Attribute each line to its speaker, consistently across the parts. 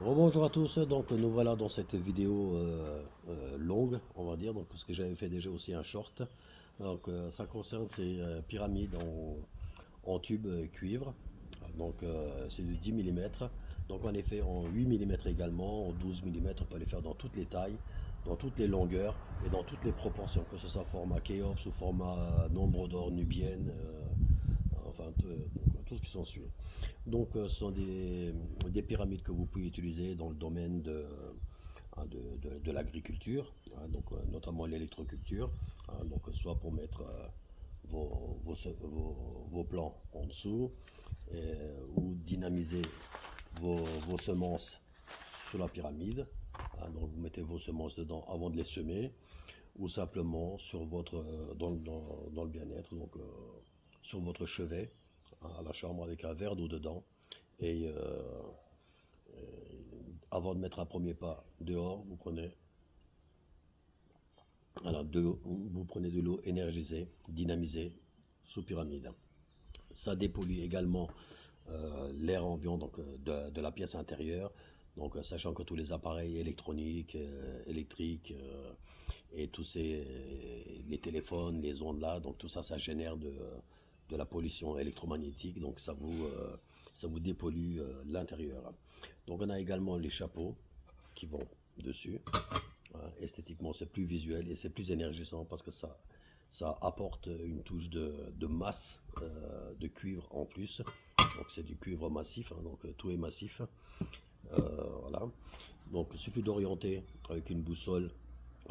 Speaker 1: Bonjour à tous, donc nous voilà dans cette vidéo longue, on va dire, donc parce que j'avais fait déjà aussi un short. Donc ça concerne ces pyramides en tube cuivre, donc c'est de 10 mm. Donc on les fait en 8 mm également, en 12 mm, on peut les faire dans toutes les tailles, dans toutes les longueurs et dans toutes les proportions, que ce soit format Khéops ou format nombre d'or nubienne, enfin donc, tout ce qui s'ensuit. Donc, ce sont des pyramides que vous pouvez utiliser dans le domaine de l'agriculture, hein, donc, notamment l'électroculture, hein, donc, soit pour mettre vos plants en dessous, ou dynamiser vos semences sur la pyramide. Hein, donc, vous mettez vos semences dedans avant de les semer, ou simplement sur dans le bien-être, donc sur votre chevet, hein, à la chambre avec un verre d'eau dedans. Et avant de mettre un premier pas dehors, vous prenez de l'eau énergisée, dynamisée, sous pyramide. Ça dépollue également l'air ambiant donc, de la pièce intérieure. Donc, sachant que tous les appareils électroniques, électriques et les téléphones, les ondes là, donc tout ça, ça génère de la pollution électromagnétique. Donc, ça vous dépollue l'intérieur. Donc, on a également les chapeaux qui vont dessus. Voilà, esthétiquement, c'est plus visuel et c'est plus énergisant parce que ça apporte une touche de masse de cuivre en plus. Donc c'est du cuivre massif, hein, donc tout est massif. Voilà. Donc il suffit d'orienter avec une boussole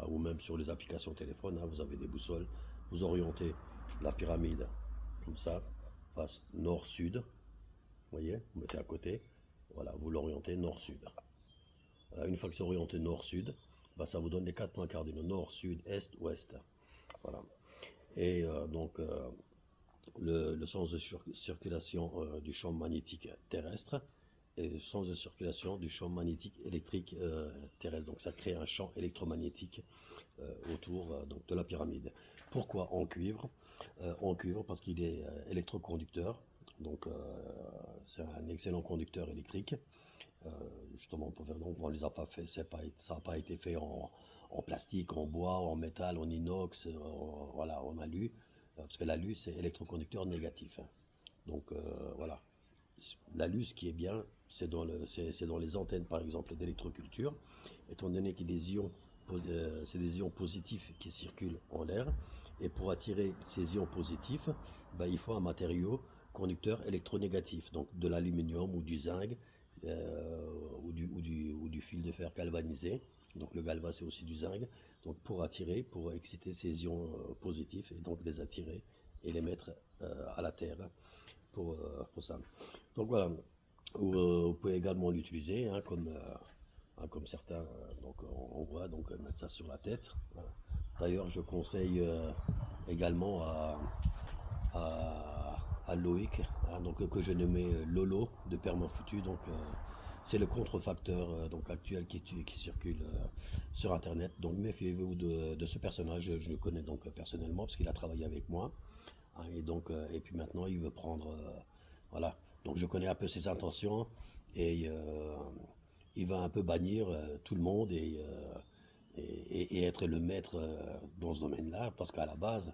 Speaker 1: ou même sur les applications téléphone, hein, vous avez des boussoles. Vous orientez la pyramide comme ça, face nord-sud. Vous voyez, vous mettez à côté. Voilà, vous l'orientez nord-sud. Voilà, une fois que c'est orienté nord-sud, bah, ça vous donne les quatre points cardinaux, nord, sud, est, ouest. Voilà. Et le sens de circulation du champ magnétique terrestre et le sens de circulation du champ magnétique électrique terrestre. Donc ça crée un champ électromagnétique autour donc, de la pyramide. Pourquoi en cuivre? En cuivre parce qu'il est électroconducteur. Donc c'est un excellent conducteur électrique. Euh, Justement, pour faire donc, on les a pas fait, ça n'a pas été fait en plastique, en bois, en métal, en inox, voilà, en alu, parce que l'alu c'est électroconducteur négatif, hein. Donc voilà, l'alu ce qui est bien, c'est dans les antennes par exemple d'électroculture, étant donné que c'est des ions positifs qui circulent en l'air, et pour attirer ces ions positifs, bah, il faut un matériau conducteur électronégatif, donc de l'aluminium ou du zinc, ou du fil de fer galvanisé. Donc le galva c'est aussi du zinc. Donc pour exciter ces ions positifs et donc les attirer et les mettre à la terre pour ça. Donc voilà. Vous pouvez également l'utiliser hein, comme certains donc on voit donc mettre ça sur la tête. Voilà. D'ailleurs je conseille également à Loïc, hein, donc, que je nommais Lolo de Permafutu. Donc, c'est le contrefacteur donc, actuel qui circule sur Internet. Donc, méfiez-vous de ce personnage. Je le connais donc personnellement parce qu'il a travaillé avec moi, hein, et, donc, et puis maintenant, il veut prendre. Voilà. Donc, je connais un peu ses intentions et il va un peu bannir tout le monde et être le maître dans ce domaine-là parce qu'à la base,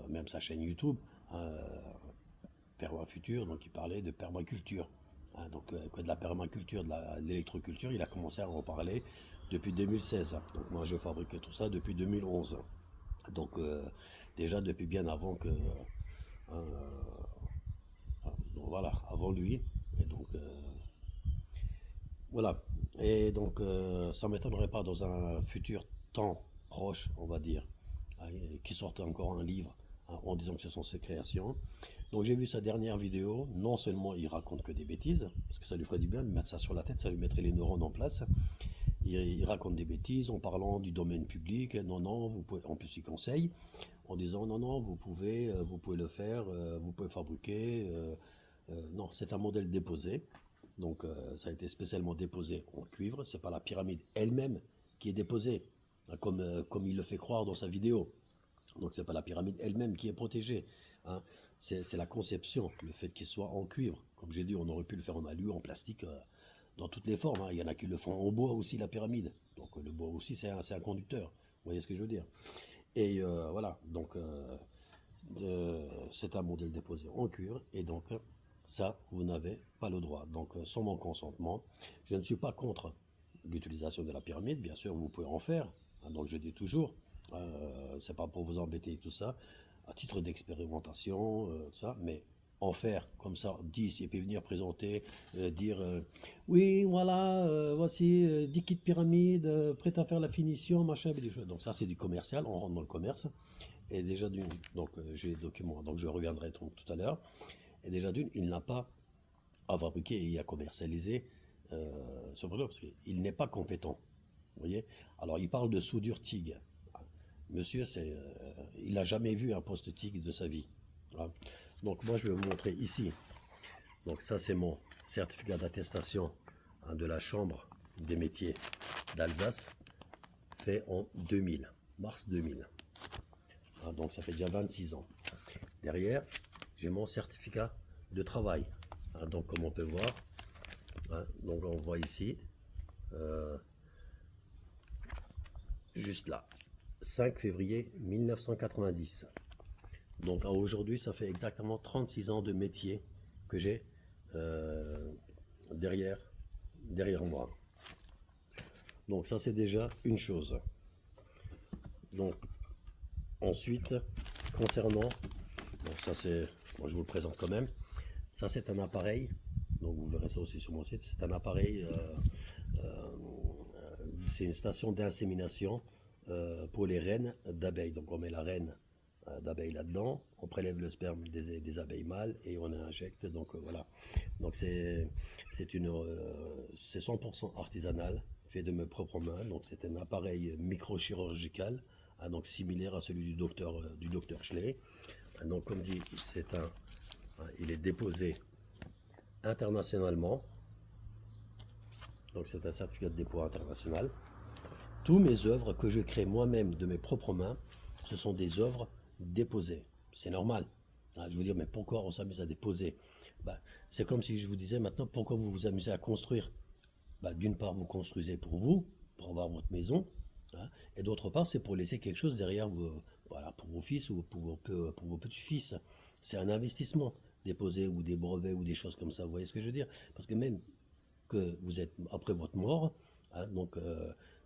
Speaker 1: même sa chaîne YouTube, hein, Permafutur, donc il parlait de permaculture. Hein, donc que de la permaculture, de l'électroculture, il a commencé à en parler depuis 2016. Hein. Donc moi je fabrique tout ça depuis 2011. Donc déjà depuis bien avant que... donc voilà, avant lui. Et donc voilà. Et donc ça ne m'étonnerait pas dans un futur temps proche, on va dire, hein, qu'il sorte encore un livre hein, en disant que ce sont ses créations. Donc j'ai vu sa dernière vidéo, non seulement il raconte que des bêtises, parce que ça lui ferait du bien de mettre ça sur la tête, ça lui mettrait les neurones en place. Il raconte des bêtises en parlant du domaine public, non, non, vous pouvez, en plus il conseille, en disant non, non, vous pouvez le faire, vous pouvez fabriquer. Non, c'est un modèle déposé, donc ça a été spécialement déposé en cuivre, c'est pas la pyramide elle-même qui est déposée, hein, comme il le fait croire dans sa vidéo. Donc c'est pas la pyramide elle-même qui est protégée, hein. C'est la conception, le fait qu'il soit en cuivre. Comme j'ai dit, on aurait pu le faire en alu, en plastique, dans toutes les formes, hein. Il y en a qui le font au bois aussi, la pyramide. Donc le bois aussi, c'est un conducteur. Vous voyez ce que je veux dire? Et voilà, donc c'est un modèle déposé en cuivre, et donc ça, vous n'avez pas le droit. Donc sans mon consentement, je ne suis pas contre l'utilisation de la pyramide, bien sûr, vous pouvez en faire, hein. Donc je dis toujours, c'est pas pour vous embêter et tout ça, à titre d'expérimentation, ça, mais en faire comme ça, 10, et puis venir présenter, dire oui, voilà, voici 10 kits pyramide, prêt à faire la finition, machin, et des choses. Donc ça, c'est du commercial, on rentre dans le commerce. Et déjà d'une, donc j'ai les documents, donc je reviendrai tout à l'heure. Et déjà d'une, il n'a pas à fabriquer et à commercialiser ce produit parce qu'il n'est pas compétent. Vous voyez? Alors il parle de soudure TIG. Monsieur, il n'a jamais vu un poste TIG de sa vie. Hein. Donc moi je vais vous montrer ici. Donc ça c'est mon certificat d'attestation, hein, de la Chambre des métiers d'Alsace, fait en 2000, mars 2000. Hein, donc ça fait déjà 26 ans. Derrière, j'ai mon certificat de travail. Hein, donc comme on peut voir, hein, donc on voit ici, juste là, 5 février 1990. Donc aujourd'hui, ça fait exactement 36 ans de métier que j'ai derrière moi. Donc ça c'est déjà une chose. Donc ensuite, concernant, bon ça c'est, moi je vous le présente quand même, ça c'est un appareil, donc vous verrez ça aussi sur mon site, c'est un appareil, c'est une station d'insémination pour les reines d'abeilles. Donc on met la reine d'abeilles là-dedans, on prélève le sperme des abeilles mâles et on injecte, donc voilà. Donc c'est 100% artisanal, fait de mes propres mains, donc c'est un appareil microchirurgical, hein, donc similaire à celui du docteur Schley. Donc comme dit, il est déposé internationalement, donc c'est un certificat de dépôt international. Tous mes œuvres que je crée moi-même de mes propres mains, ce sont des œuvres déposées. C'est normal. Ah, je veux dire, mais pourquoi on s'amuse à déposer? C'est comme si je vous disais maintenant, pourquoi vous vous amusez à construire? D'une part, vous construisez pour vous, pour avoir votre maison, hein, et d'autre part, c'est pour laisser quelque chose derrière voilà, pour vos fils ou pour vos petits-fils. C'est un investissement, déposer ou des brevets ou des choses comme ça, vous voyez ce que je veux dire? Parce que même que vous êtes après votre mort, hein, donc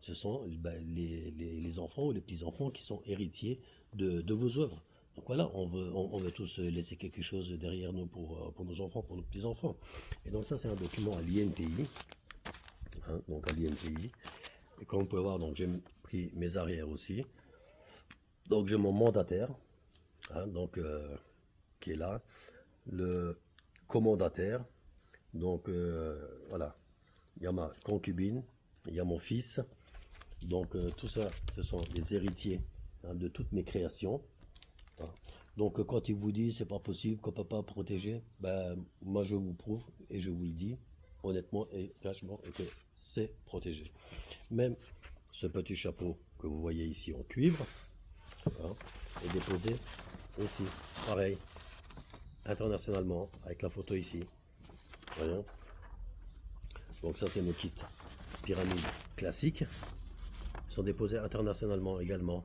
Speaker 1: ce sont les enfants ou les petits-enfants qui sont héritiers de vos œuvres. Donc voilà, on veut tous laisser quelque chose derrière nous pour nos enfants, pour nos petits-enfants. Et donc ça, c'est un document à l'INPI. Hein, donc à l'INPI. Et comme on peut voir, donc j'ai pris mes arrières aussi. Donc j'ai mon mandataire, hein, donc qui est là, le commandataire. Donc voilà, il y a ma concubine, il y a mon fils. Donc tout ça, ce sont les héritiers, hein, de toutes mes créations. Hein. Donc quand il vous dit c'est pas possible qu'on peut pas protéger, moi je vous prouve et je vous le dis honnêtement et franchement que c'est protégé. Même ce petit chapeau que vous voyez ici en cuivre, hein, est déposé aussi, pareil, internationalement, avec la photo ici. Voyons. Donc ça c'est nos kits pyramides classiques. Ils sont déposés internationalement également.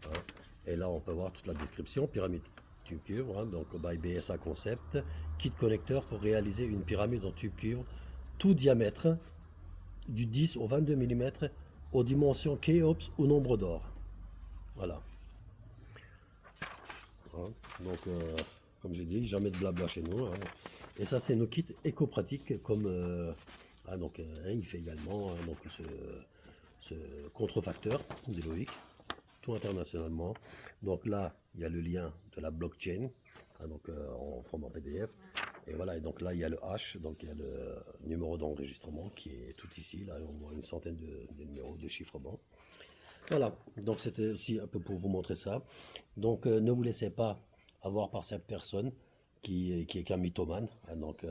Speaker 1: Hein. Et là on peut voir toute la description, pyramide tube cuivre, hein, donc by BSA Concept, kit connecteur pour réaliser une pyramide en tube cuivre, tout diamètre du 10 au 22 mm aux dimensions Kéops ou nombre d'or. Voilà. Hein, donc comme j'ai dit, jamais de blabla chez nous. Hein. Et ça c'est nos kits éco-pratiques comme donc il fait également donc ce contrefacteur de Loïc, tout internationalement. Donc là, il y a le lien de la blockchain, hein, donc en format PDF. Et voilà, et donc là, il y a le H, donc il y a le numéro d'enregistrement qui est tout ici. Là, on voit une centaine de numéros de chiffrement. Voilà, donc c'était aussi un peu pour vous montrer ça. Donc ne vous laissez pas avoir par cette personne qui est qu'un mythomane. Hein, donc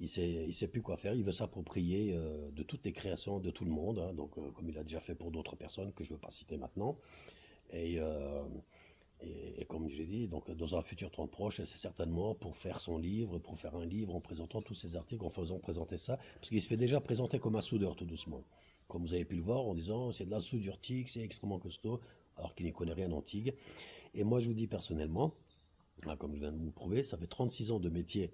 Speaker 1: il sait plus quoi faire, il veut s'approprier de toutes les créations de tout le monde, hein, donc comme il a déjà fait pour d'autres personnes que je ne veux pas citer maintenant. Et Et comme j'ai dit, donc dans un futur temps proche, c'est certainement pour faire son livre, pour faire un livre en présentant tous ces articles, en faisant présenter ça, parce qu'il se fait déjà présenter comme un soudeur tout doucement. Comme vous avez pu le voir en disant c'est de la soudure TIG, c'est extrêmement costaud, alors qu'il n'y connaît rien en TIG. Et moi je vous dis personnellement, comme je viens de vous le prouver, ça fait 36 ans de métier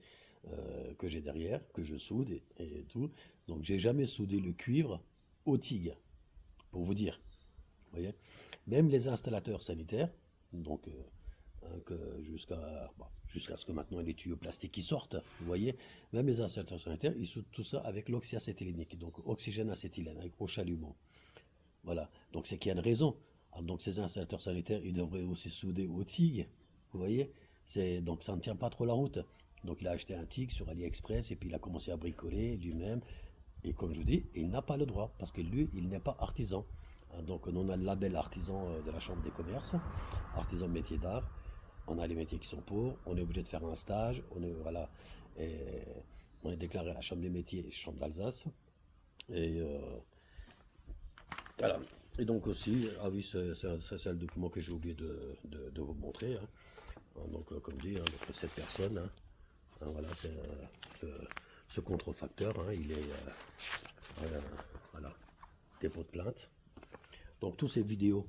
Speaker 1: que j'ai derrière, que je soude et tout. Donc j'ai jamais soudé le cuivre au TIG, pour vous dire. Vous voyez, même les installateurs sanitaires, donc jusqu'à ce que maintenant les tuyaux plastiques qui sortent, vous voyez, même les installateurs sanitaires, ils soudent tout ça avec l'oxyacétylénique, donc oxygène acétylène, avec au chalumeau. Voilà, donc c'est qu'il y a une raison. Ah, donc ces installateurs sanitaires, ils devraient aussi souder au TIG, vous voyez, donc ça ne tient pas trop la route. Donc il a acheté un TIG sur AliExpress et puis il a commencé à bricoler lui-même. Et comme je vous dis, il n'a pas le droit, parce que lui, il n'est pas artisan. Donc on a le label artisan de la Chambre des commerces, artisan de métier d'art. On a les métiers qui sont pour, on est obligé de faire un stage, voilà, et on est déclaré à la Chambre des métiers et Chambre d'Alsace. Et voilà. Et donc aussi, ah oui, c'est le document que j'ai oublié de vous montrer, hein. Donc comme dit, hein, donc, cette personne, hein, voilà, c'est ce contrefacteur, hein, il est voilà, dépôt de plainte. Donc tous ces vidéos,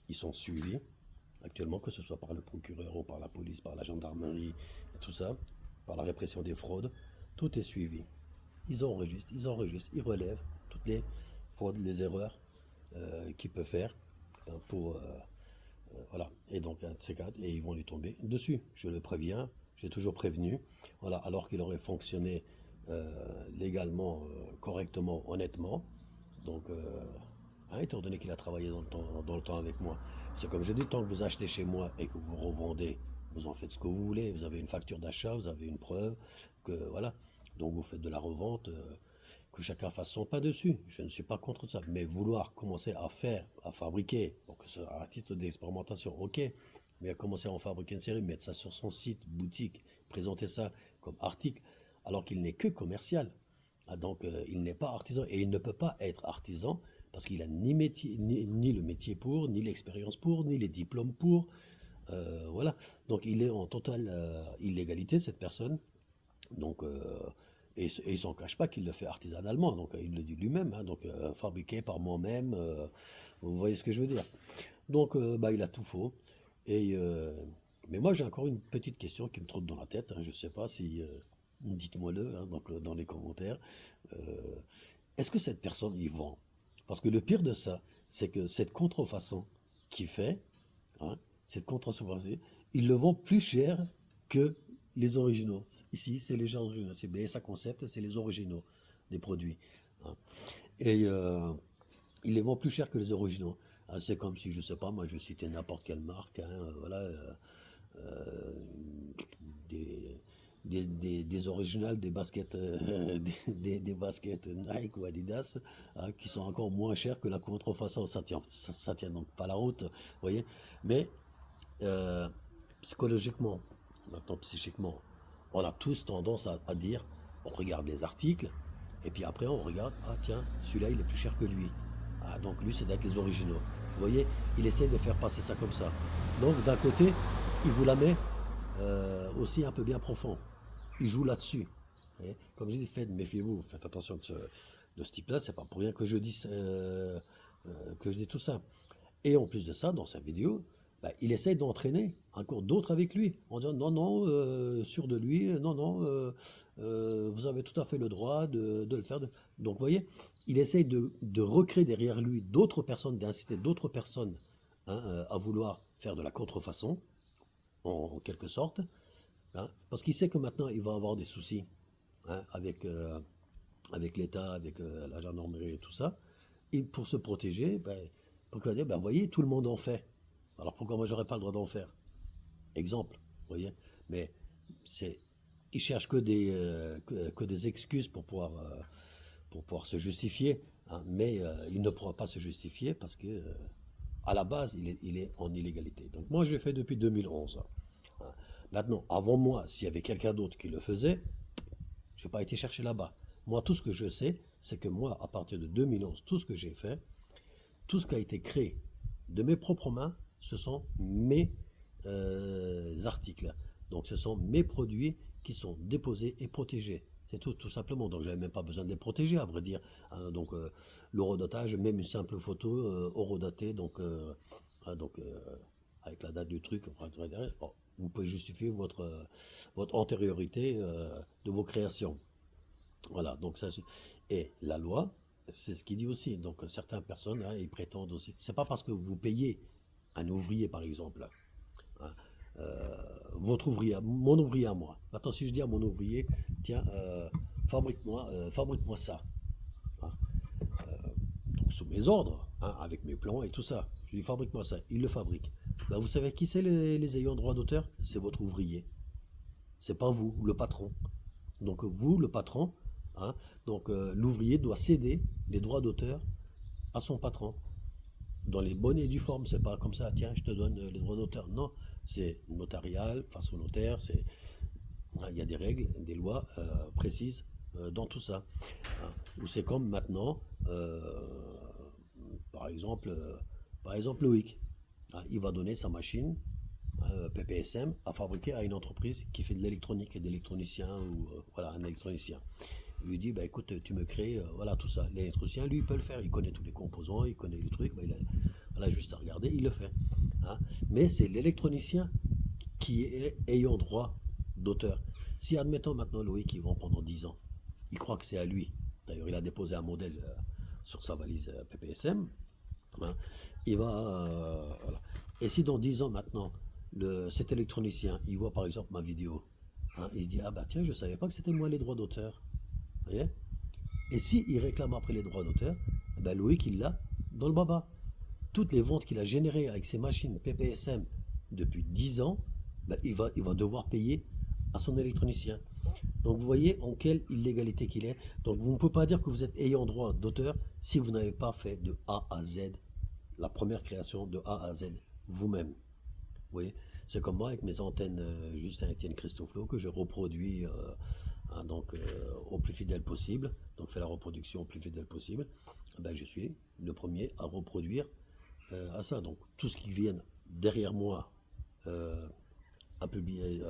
Speaker 1: ils sont suivis actuellement, que ce soit par le procureur ou par la police, par la gendarmerie, et tout ça, par la répression des fraudes, tout est suivi. Ils enregistrent, ils relèvent toutes les fraudes, les erreurs qu'il peut faire pour voilà. Et donc un de ces quatre, et ils vont lui tomber dessus. Je le préviens, j'ai toujours prévenu. Voilà, alors qu'il aurait fonctionné légalement, correctement, honnêtement. Donc, hein, étant donné qu'il a travaillé dans le temps avec moi, c'est comme je dis, tant que vous achetez chez moi et que vous revendez, vous en faites ce que vous voulez. Vous avez une facture d'achat, vous avez une preuve que voilà. Donc vous faites de la revente, que chacun fasse son pas dessus. Je ne suis pas contre ça. Mais vouloir commencer à faire, à fabriquer, donc à titre d'expérimentation, ok. Mais à commencer à en fabriquer une série, mettre ça sur son site, boutique, présenter ça comme article, alors qu'il n'est que commercial. Ah, donc il n'est pas artisan et il ne peut pas être artisan parce qu'il a ni, métier, ni le métier pour, ni l'expérience pour, ni les diplômes pour. Voilà. Donc il est en totale illégalité, cette personne. Donc, et il s'en cache pas qu'il le fait artisanalement, donc il le dit lui-même, hein, donc fabriqué par moi-même, vous voyez ce que je veux dire. Donc bah, il a tout faux. Et, mais moi j'ai encore une petite question qui me trotte dans la tête, hein, je sais pas si, dites-moi-le hein, donc, dans les commentaires. Euh, Est-ce que cette personne y vend? Parce que le pire de ça, c'est que cette contrefaçon qu'il fait, hein, cette contrefaçon, il le vend plus cher que les originaux. Ici, c'est les gens originaux. C'est BSA Concept, c'est les originaux des produits, hein. Et il les vend plus cher que les originaux. Ah, c'est comme si, je sais pas, moi je citais n'importe quelle marque, hein, voilà, euh, des, des originales, des baskets, des baskets Nike ou Adidas, hein, qui sont encore moins chères que la contrefaçon. Ça tient donc pas la route, vous voyez. Mais euh, psychologiquement, maintenant psychiquement, on a tous tendance à dire, on regarde les articles, et puis après on regarde, ah tiens, celui-là il est plus cher que lui. Ah donc lui c'est d'être les originaux. Vous voyez, il essaie de faire passer ça comme ça. Donc d'un côté, il vous la met aussi un peu bien profond. Il joue là-dessus. Comme je dis, méfiez-vous, faites attention de ce type-là, c'est pas pour rien que je dis tout ça. Et en plus de ça, dans sa vidéo, bah, il essaye d'entraîner encore d'autres avec lui, en disant non, non, sûr de lui, non, non, vous avez tout à fait le droit de le faire. Donc, vous voyez, il essaye de recréer derrière lui d'autres personnes, d'inciter d'autres personnes hein, à vouloir faire de la contrefaçon, en quelque sorte, hein, parce qu'il sait que maintenant, il va avoir des soucis hein, avec l'État, avec la gendarmerie et tout ça. Et pour se protéger, ben, pourquoi dire, ben, vous voyez, tout le monde en fait. Alors pourquoi moi j'aurais pas le droit d'en faire? Exemple, vous voyez. Mais c'est, ils cherchent que des excuses pour pouvoir se justifier, hein. Mais il ne pourra pas se justifier parce que à la base il est en illégalité. Donc moi je l'ai fait depuis 2011, hein. Maintenant, avant moi, s'il y avait quelqu'un d'autre qui le faisait, je n'ai pas été chercher là-bas. Moi, tout ce que je sais, c'est que moi, à partir de 2011, tout ce que j'ai fait, tout ce qui a été créé de mes propres mains, ce sont articles. Donc ce sont mes produits qui sont déposés et protégés. C'est tout, tout simplement. Donc j'avais même pas besoin de les protéger, à vrai dire. Hein, donc l'horodatage, même une simple photo horodatée, avec la date du truc, bon, vous pouvez justifier votre antériorité de vos créations. Voilà, donc ça, et la loi, c'est ce qu'il dit aussi. Donc certaines personnes, hein, ils prétendent aussi. C'est pas parce que vous payez un ouvrier, par exemple, hein, euh, votre ouvrier, mon ouvrier à moi. Maintenant, si je dis à mon ouvrier, tiens, fabrique-moi ça, hein, donc sous mes ordres, hein, avec mes plans et tout ça. Je lui dis, fabrique-moi ça. Il le fabrique. Ben, vous savez qui c'est les ayants droit d'auteur? C'est votre ouvrier. C'est pas vous, le patron. Donc vous, le patron, hein, donc l'ouvrier doit céder les droits d'auteur à son patron. Dans les bonnes et due forme, c'est pas comme ça, tiens, je te donne les droits d'auteur. Non, c'est notarial, face au notaire, il y a des règles, des lois précises dans tout ça. Hein. Ou c'est comme maintenant, par exemple, euh, par exemple Loïc. Hein, il va donner sa machine PPSM à fabriquer à une entreprise qui fait de l'électronique et d'électronicien ou voilà un électronicien. Il lui dit bah écoute tu me crées voilà tout ça. L'électricien lui il peut le faire, il connaît tous les composants, il connaît le truc, bah, il a voilà, juste à regarder, il le fait. Hein. Mais c'est l'électronicien qui est ayant droit d'auteur. Si admettons maintenant Loïc il vend pendant 10 ans, il croit que c'est à lui. D'ailleurs il a déposé un modèle sur sa valise PPSM. Hein. Il va voilà. Et si dans 10 ans maintenant cet électronicien, il voit par exemple ma vidéo, hein, il se dit ah bah tiens je savais pas que c'était moi les droits d'auteur. Vous voyez. Et si il réclame après les droits d'auteur, eh ben Loïc il l'a dans le baba. Toutes les ventes qu'il a générées avec ses machines PPSM depuis 10 ans, ben il va devoir payer à son électronicien. Donc vous voyez en quelle illégalité qu'il est. Donc vous ne pouvez pas dire que vous êtes ayant droit d'auteur si vous n'avez pas fait de A à Z, la première création de A à Z vous-même. Vous voyez, c'est comme moi avec mes antennes Justin Etienne Christoflo que je reproduis hein, donc au plus fidèle possible. Donc fais la reproduction au plus fidèle possible. Ben, je suis le premier à reproduire à ça. Donc tout ce qui vient derrière moi euh, à publier,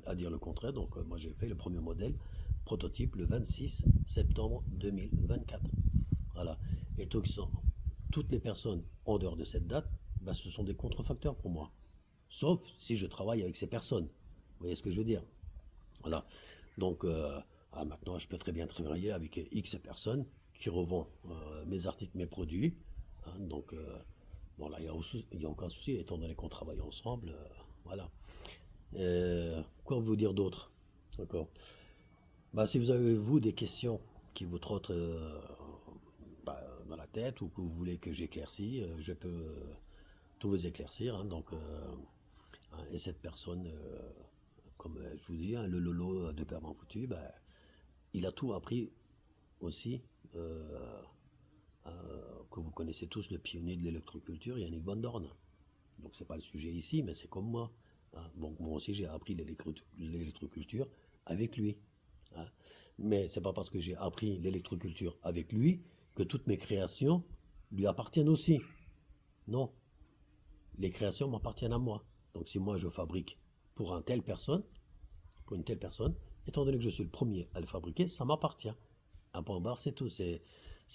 Speaker 1: à dire le contraire. Donc moi j'ai fait le premier modèle prototype le 26 septembre 2024. Voilà. Et toutes les personnes en dehors de cette date, ben, ce sont des contrefacteurs pour moi. Sauf si je travaille avec ces personnes. Vous voyez ce que je veux dire? Voilà. Donc, maintenant, je peux très bien travailler avec X personnes qui revendent mes articles, mes produits. Hein, donc, bon, là, il y a aucun souci, étant donné qu'on travaille ensemble. Voilà. Quoi vous dire d'autre? D'accord. Bah, si vous avez, vous, des questions qui vous trottent bah, dans la tête ou que vous voulez que j'éclaircis, je peux tout vous éclaircir. Hein, donc, hein, et cette personne, comme je vous dis, hein, le Lolo de Père Foutu, ben, il a tout appris aussi, que vous connaissez tous, le pionnier de l'électroculture, Yannick Van Dorn. Donc c'est pas le sujet ici, mais c'est comme moi. Hein. Donc moi aussi j'ai appris l'électroculture avec lui. Hein. Mais c'est pas parce que j'ai appris l'électroculture avec lui que toutes mes créations lui appartiennent aussi. Non, les créations m'appartiennent à moi. Donc si moi je fabrique pour pour une telle personne, étant donné que je suis le premier à le fabriquer, ça m'appartient. Un point barre, c'est tout. C'est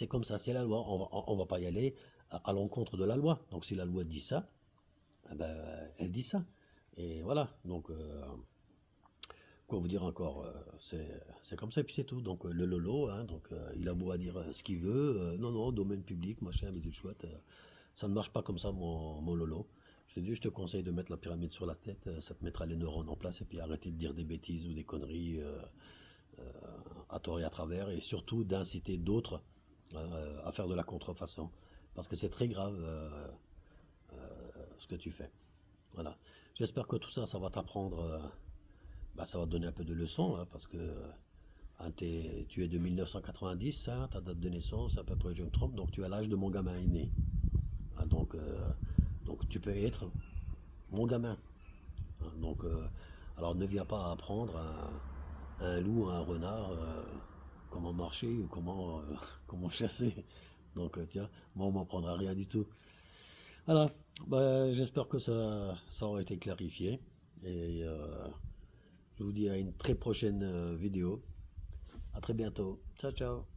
Speaker 1: comme ça, c'est la loi. On va pas y aller à l'encontre de la loi. Donc si la loi dit ça, eh ben, elle dit ça. Et voilà. Donc, quoi vous dire encore c'est comme ça, et puis c'est tout. Donc le Lolo, hein, donc, il a beau à dire ce qu'il veut. Non, non, domaine public, machin, mais du chouette. Ça ne marche pas comme ça, mon Lolo. Je te dis, je te conseille de mettre la pyramide sur la tête, ça te mettra les neurones en place et puis arrêter de dire des bêtises ou des conneries à tort et à travers et surtout d'inciter d'autres à faire de la contrefaçon parce que c'est très grave ce que tu fais. Voilà. J'espère que tout ça, ça va t'apprendre, bah, ça va te donner un peu de leçon hein, parce que hein, tu es de 1990, hein, ta date de naissance, à peu près, je me trompe, donc tu as l'âge de mon gamin aîné. Hein, donc tu peux être mon gamin. Hein, donc, alors ne viens pas apprendre à un loup, à un renard, comment marcher ou comment, comment chasser. Donc tiens, moi on m'apprendra rien du tout. Voilà, bah, j'espère que ça aura été clarifié. Et je vous dis à une très prochaine vidéo. À très bientôt. Ciao, ciao.